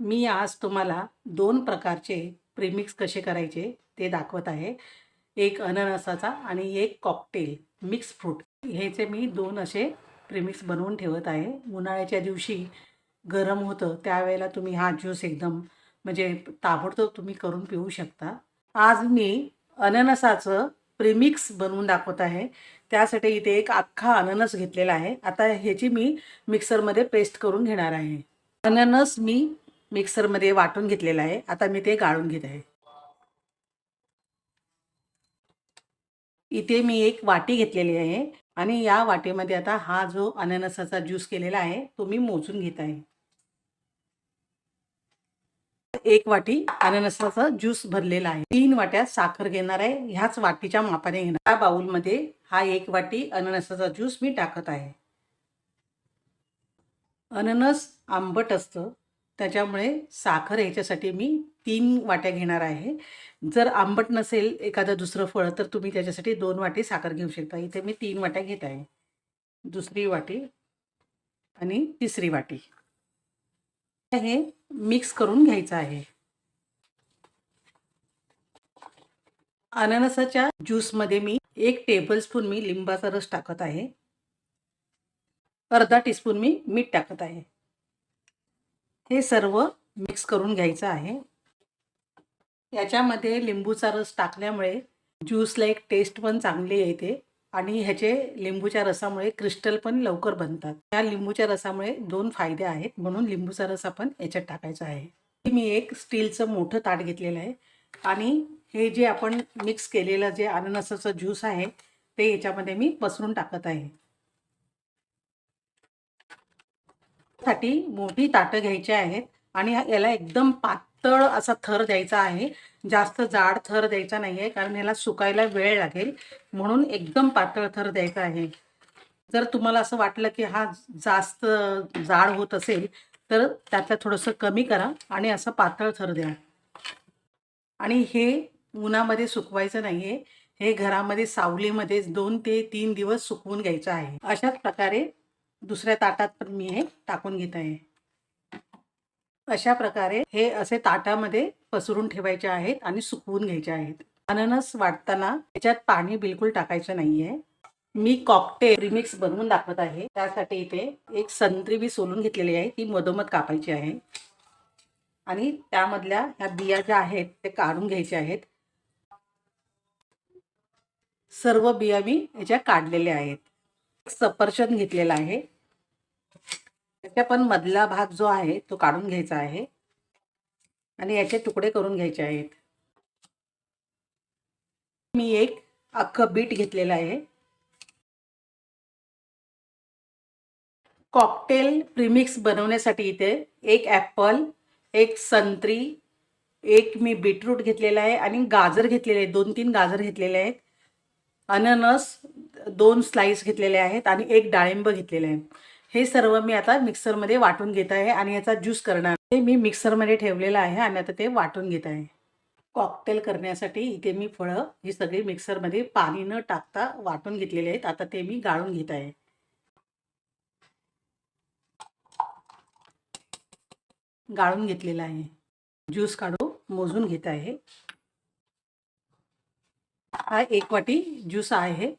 मी आज तुम्हाला दोन प्रकारचे प्रीमिक्स कसे करायचे ते दाखवत आहे. एक अननसाचा आणि एक कॉकटेल मिक्स फ्रूट. ह्याचे मी दोन असे प्रीमिक्स बनवून ठेवत आहे. उन्हाळ्याच्या दिवशी गरम होतं त्यावेळेला तुम्ही हा ज्यूस एकदम म्हणजे ताबडतोब तुम्ही करून पिऊ शकता. आज मी अननसाचं प्रीमिक्स बनवून दाखवत आहे. त्यासाठी इथे एक अख्खा अननस घेतलेला आहे. आता ह्याची मी मिक्सरमध्ये पेस्ट करून घेणार आहे. अननस मी मिक्सरमध्ये वाटून घेतलेला आहे. आता मी ते गाळून घेत आहे. इथे मी एक वाटी घेतलेली आहे आणि या वाटीमध्ये आता हा जो अननसाचा ज्यूस केलेला आहे तो मी मोजून घेत आहे. एक वाटी अननसाचा ज्यूस भरलेला आहे. 3 वाट्या साखर घेणार आहे. ह्याच वाटीच्या मापाने घेणार. या बाउलमध्ये हा एक वाटी अननसाचा ज्यूस मी टाकत आहे. अननस आंबट असतं त्याच्यामुळे साखर ह्याच्यासाठी मी 3 वाट्या घेणार आहे. जर आंबट नसेल एखादं दुसरं फळ तर तुम्ही त्याच्यासाठी 2 वाटी साखर घेऊ शकता. इथे मी 3 वाट्या घेत आहे. दुसरी वाटी आणि तिसरी वाटी. हे मिक्स करून घ्यायचं आहे. अननसाच्या ज्यूसमध्ये मी 1 टेबलस्पून मी लिंबाचा रस टाकत आहे. अर्धा टीस्पून मी मीठ टाकत आहे. हे सर्व मिक्स करून घ्यायचं आहे. याच्यामध्ये लिंबूचा रस टाकल्यामुळे ज्यूसला एक टेस्ट पण चांगली येते आणि ह्याचे लिंबूच्या रसामुळे क्रिस्टल पण लवकर बनतात. या लिंबूच्या रसामुळे 2 फायदे आहेत, म्हणून लिंबूचा रस आपण याच्यात टाकायचा आहे. मी एक स्टीलचं मोठं ताट घेतलेलं आहे आणि हे जे आपण मिक्स केलेलं जे अननसाचं ज्यूस आहे ते याच्यामध्ये मी पसरून टाकत आहे. साठी मोठी ताटं घ्यायची आहेत आणि याला एकदम पातळ असा थर द्यायचा आहे. जास्त जाड थर द्यायचा नाही आहे, कारण ह्याला सुकायला वेळ लागेल, म्हणून एकदम पातळ थर द्यायचा आहे. जर तुम्हाला असं वाटलं की हा जास्त जाड होत असेल तर त्यातलं थोडंसं कमी करा आणि असं पातळ थर द्या. आणि हे उन्हामध्ये सुकवायचं नाही आहे. हे घरामध्ये सावलीमध्येच 2 ते 3 दिवस सुकवून घ्यायचं आहे. अशाच प्रकारे दुसऱ्या ताटात पण मी हे टाकून घेत आहे. अशा प्रकारे हे असे ताटामध्ये पसरून ठेवायचे आहेत आणि सुकवून घ्यायचे आहेत. अननस वाटताना त्याच्यात पाणी बिलकुल टाकायचं नाहीये. मी कॉकटेल प्रीमिक्स बनवून दाखवत आहे. त्यासाठी इथे एक संत्री मी सोलून घेतलेली आहे, ती मधोमध कापायची आहे आणि त्यामधल्या ह्या बिया ज्या आहेत ते काढून घ्यायच्या आहेत. सर्व बिया मी ह्याच्या काढलेल्या आहेत. सफरचंद घेतलेला आहे, त्याच्या पण मधला भाग जो आहे तो काढून घ्यायचा आहे आणि याचे तुकडे करून घ्यायचे आहेत. मी एक अख्खं बीट घेतलेलं आहे. कॉकटेल प्रीमिक्स बनवण्यासाठी इथे एक ॲपल, एक संत्री, एक मी बीटरूट घेतलेला आहे आणि गाजर घेतलेले आहे. 2-3 गाजर घेतलेले आहेत. अननस 2 स्लाइस घेतलेले आहेत आणि एक डाळिंब घेतलेले आहे. हे सर्व मी आता मिक्सरमध्ये वाटून घेत आहे आणि याचा ज्यूस करणार. ते मी मिक्सरमध्ये ठेवलेलं आहे आणि आता ते वाटून घेत आहे. कॉकटेल करण्यासाठी इथे मी फळं ही सगळी मिक्सरमध्ये पाणी न टाकता वाटून घेतलेले आहेत. आता ते मी गाळून घेत आहे. गाळून घेतलेला आहे. ज्यूस काढून मोजून घेत आहे. हा 1 वाटी ज्यूस आहे.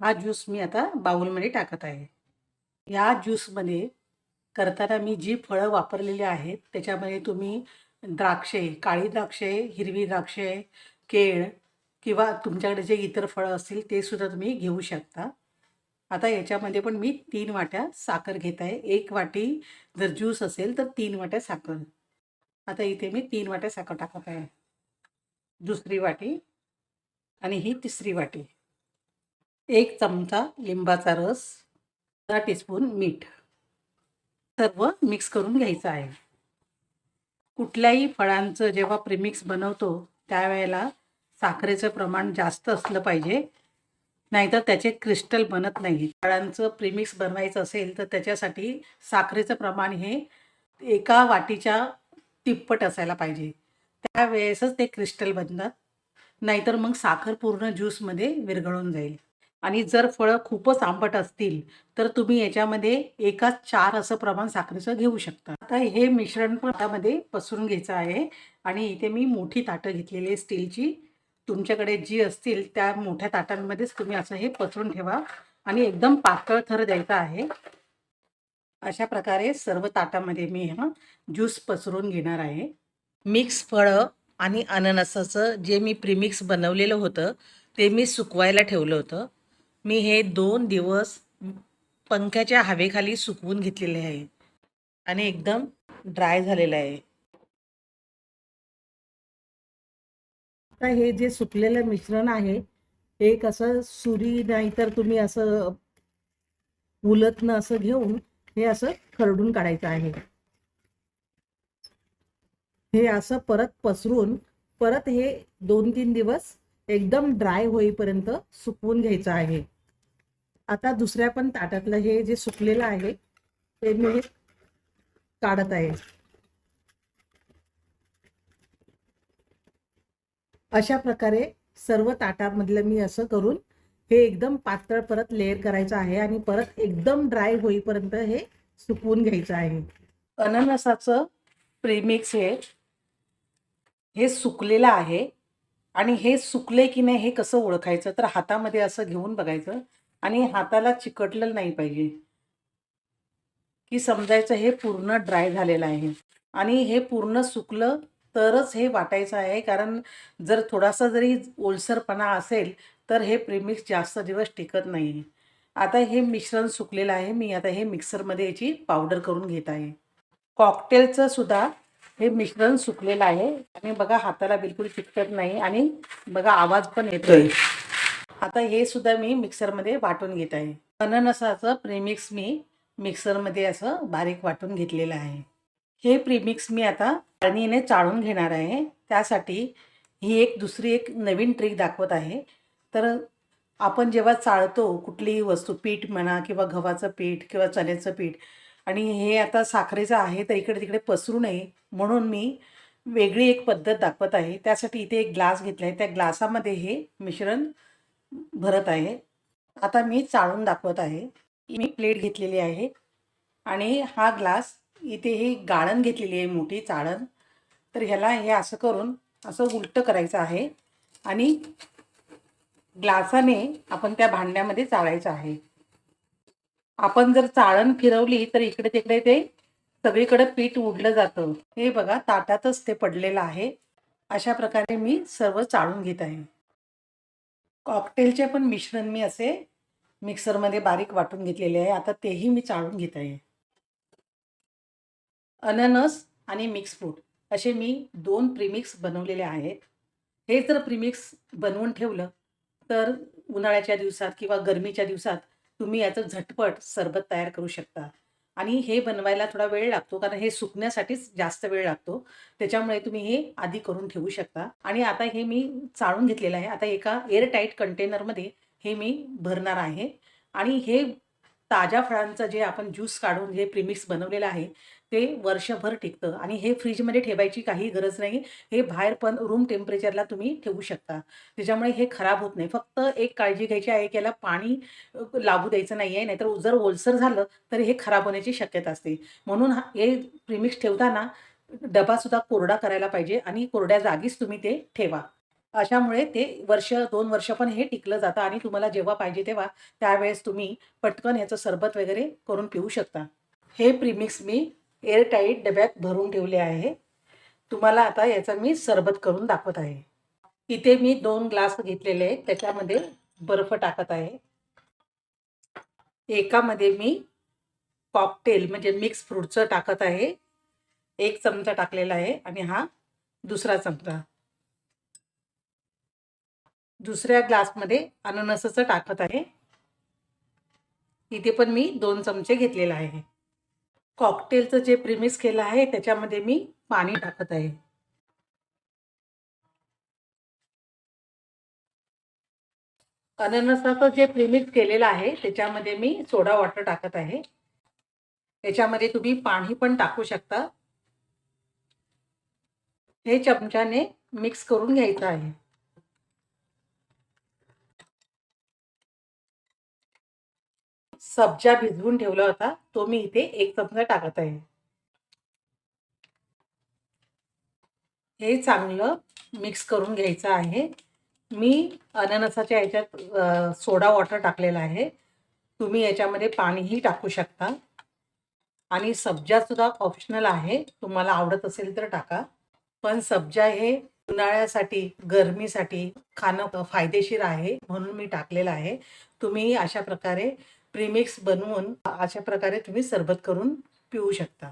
हा ज्यूस मी आता बाउलमध्ये टाकत आहे. या ज्यूसमध्ये करताना मी जी फळं वापरलेली आहेत त्याच्यामध्ये तुम्ही द्राक्षे, काळी द्राक्षे, हिरवी द्राक्षे, केळ किंवा तुमच्याकडे जे इतर फळं असतील ते सुद्धा तुम्ही घेऊ शकता. आता याच्यामध्ये पण मी 3 वाट्या साखर घेत आहे. 1 वाटी जर ज्यूस असेल तर 3 वाट्या साखर. आता इथे मी 3 वाट्या साखर टाकत आहे. दुसरी वाटी आणि ही तिसरी वाटी. 1 चमचा लिंबाचा रस, अर्धा टीस्पून मीठ. सर्व मिक्स करून घ्यायचं आहे. कुठल्याही फळांचं जेव्हा प्रीमिक्स बनवतो त्यावेळेला साखरेचं प्रमाण जास्त असलं पाहिजे, नाहीतर त्याचे क्रिस्टल बनत नाही. फळांचं प्रीमिक्स बनवायचं असेल तर त्याच्यासाठी साखरेचं प्रमाण हे एका वाटीच्या तिप्पट असायला पाहिजे. त्यावेळेसच ते क्रिस्टल बनतात, नाहीतर मग साखर पूर्ण ज्यूसमध्ये विरघळून जाईल. आणि जर फळं खूपच आंबट असतील, तर तुम्ही याच्यामध्ये एकाच 4 असं प्रमाण साखरेचं घेऊ शकता. आता हे मिश्रण पण त्यामध्ये पसरून घ्यायचं आहे आणि इथे मी मोठी ताटं घेतलेली आहे स्टीलची. तुमच्याकडे जी असतील त्या मोठ्या ताटांमध्येच तुम्ही असं हे पसरून ठेवा आणि एकदम पातळ थर द्यायचा आहे. अशा प्रकारे सर्व ताटामध्ये मी हा ज्यूस पसरून घेणार आहे. मिक्स फळं आणि अननसाचं जे मी प्रीमिक्स बनवलेलं होतं, ते मी सुकवायला ठेवलं होतं. मी हे 2 दिवस पंख्याच्या हवेखाली सुकवून घेतलेले आहे आणि एकदम ड्राय झालेलं आहे. आता हे जे सुकलेलं मिश्रण आहे, एक असं सुरी नाहीतर तुम्ही असं उलटणं असं घेऊन हे असं खरडून काढायचं आहे. हे असं परत पसरून परत हे 2-3 दिवस एकदम ड्राय होईपर्यंत सुकवून घ्यायचं आहे. आता दुसऱ्या पण ताटातलं हे जे सुकलेलं आहे ते मी हे काढत आहे. अशा प्रकारे सर्व ताटामधलं मी असं करून हे एकदम पातळ परत लेयर करायचं आहे आणि परत एकदम ड्राय होईपर्यंत हे सुकवून घ्यायचं आहे. अननसाचं प्रेमिक्स हे सुकलेलं आहे आणि हे सुकले की नाही हे कसं ओळखायचं, तर हातामध्ये असं घेऊन बघायचं आणि हाताला चिकटलेलं नाही पाहिजे, की समजायचं हे पूर्ण ड्राय झालेलं आहे आणि हे पूर्ण सुकलं तरच हे वाटायचं आहे. कारण जर थोडासा जरी ओलसरपणा असेल तर हे प्रेमिक्स जास्त दिवस टिकत नाही. आता हे मिश्रण सुकलेलं आहे. मी आता हे मिक्सरमध्ये याची पावडर करून घेत आहे. कॉकटेलचं सुद्धा हे मिश्रण सुकलेलं आहे आणि बघा हाताला बिलकुल चिकटत नाही आणि बघा आवाज पण येतोय. आता हे सुद्धा मी मिक्सरमध्ये वाटून घेत आहे. अननसाचं प्रेमिक्स मी मिक्सरमध्ये असं बारीक वाटून घेतलेलं आहे. हे प्रीमिक्स मी आता चाळणीने चाळून घेणार आहे. त्यासाठी ही दुसरी एक नवीन ट्रिक दाखवत आहे. तर आपण जेव्हा चाळतो कुठलीही वस्तू, पीठ म्हणा किंवा गव्हाचं पीठ किंवा चण्याचं पीठ आणि हे आता साखरेचं आहे तर इकडे-तिकडे पसरू नये म्हणून मी वेगळी एक पद्धत दाखवत आहे. त्यासाठी इथे एक ग्लास घेतला आहे. त्या ग्लासामध्ये हे मिश्रण भरत आहे. आता मी चाळून दाखवत आहे. मी प्लेट घेतलेली आहे आणि हा ग्लास इथे ही गाळण घेतलेली आहे मोठी चाळण. तर ह्याला हे असं करून असं उलटं करायचं आहे आणि ग्लासाने आपण त्या भांड्यामध्ये चाळायचं आहे. आपण जर चाळण फिरवली तर इकडे-तिकडे ते सगळीकडे पीठ उडलं जातं. हे बघा ताटातच ते पडलेलं आहे. अशा प्रकारे मी सर्व चाळून घेत आहे. कॉकटेलचे पण मिश्रण मी असे मिक्सरमध्ये बारीक वाटून घेतलेले आहे. आता तेही मी चाळून घेत आहे. अननस आणि मिक्स फ्रूट असे मी 2 प्रीमिक्स बनवलेले आहेत. हे जर प्रीमिक्स बनवून ठेवलं, तर उन्हाळ्याच्या दिवसात किंवा गरमीच्या दिवसात तुम्ही याचं झटपट सरबत तयार करू शकता. आणि हे बनवायला थोडा वेळ लागतो, कारण हे सुकण्यासाठीच जास्त वेळ लागतो. त्याच्यामुळे तुम्ही हे आधी करून ठेवू शकता. आणि आता हे मी चाळून घेतलेलं आहे. आता एका एअरटाईट कंटेनरमध्ये हे मी भरणार आहे आणि हे ताज्या फळांचं जे आपण ज्यूस काढून जे प्रीमिक्स बनवलेलं आहे, ते वर्षभर टिकतं आणि हे फ्रिजमध्ये ठेवायची काही गरज नाही. हे बाहेर पण रूम टेम्परेचरला तुम्ही ठेवू शकता. त्याच्यामुळे हे खराब होत नाही. फक्त एक काळजी घ्यायची आहे, की याला पाणी लागू द्यायचं नाही आहे. नाहीतर जर ओलसर झालं, तर हे खराब होण्याची शक्यता असते. म्हणून हे प्रीमिक्स ठेवताना डबासुद्धा कोरडा करायला पाहिजे आणि कोरड्या जागीच तुम्ही ते ठेवा. अशामुळे ते वर्ष 2 वर्ष पण हे टिकलं जातं आणि तुम्हाला जेव्हा पाहिजे तेव्हा त्यावेळेस तुम्ही पटकन ह्याचं सरबत वगैरे करून पिऊ शकता. हे प्रीमिक्स मी एअरटाईट डब्यात भरून ठेवले आहे. तुम्हाला आता याचं मी सरबत करून दाखवत आहे. इथे मी 2 ग्लास घेतलेले आहेत. त्याच्यामध्ये बर्फ टाकत आहे. एकामध्ये मी कॉकटेल म्हणजे मिक्स फ्रूटचं टाकत आहे. 1 चमचा टाकलेला आहे आणि हा दुसरा चमचा. दुसऱ्या ग्लासमध्ये अननसाचं टाकत आहे. इथे पण मी 2 चमचे घेतलेला आहे. कॉकटेलचं जे प्रीमिक्स केलं आहे त्याच्यामध्ये मी पाणी टाकत आहे. अननसाचं जे प्रीमिक्स केलेलं आहे त्याच्यामध्ये मी सोडा वॉटर टाकत आहे. त्याच्यामध्ये तुम्ही पाणी पण टाकू शकता. हे चमच्याने मिक्स करून घ्यायचं आहे. सब्जा भिजवून ठेवला होता तो मी इथे 1 चमचा टाकत आहे. हे चांगलं मिक्स करून घ्यायचं आहे. मी अननसाच्या ह्याच्यात सोडा वॉटर टाकलेला आहे. तुम्ही याच्यामध्ये पाणीही टाकू शकता आणि सब्जासुद्धा ऑप्शनल आहे. तुम्हाला आवडत असेल तर टाका. पण सब्जा हे उन्हाळ्यासाठी, गरमीसाठी खाणं फायदेशीर आहे म्हणून मी टाकलेलं आहे. तुम्ही अशा प्रकारे प्रीमिक्स बनवून अशा प्रकारे तुम्ही सरबत करून पिऊ शकता.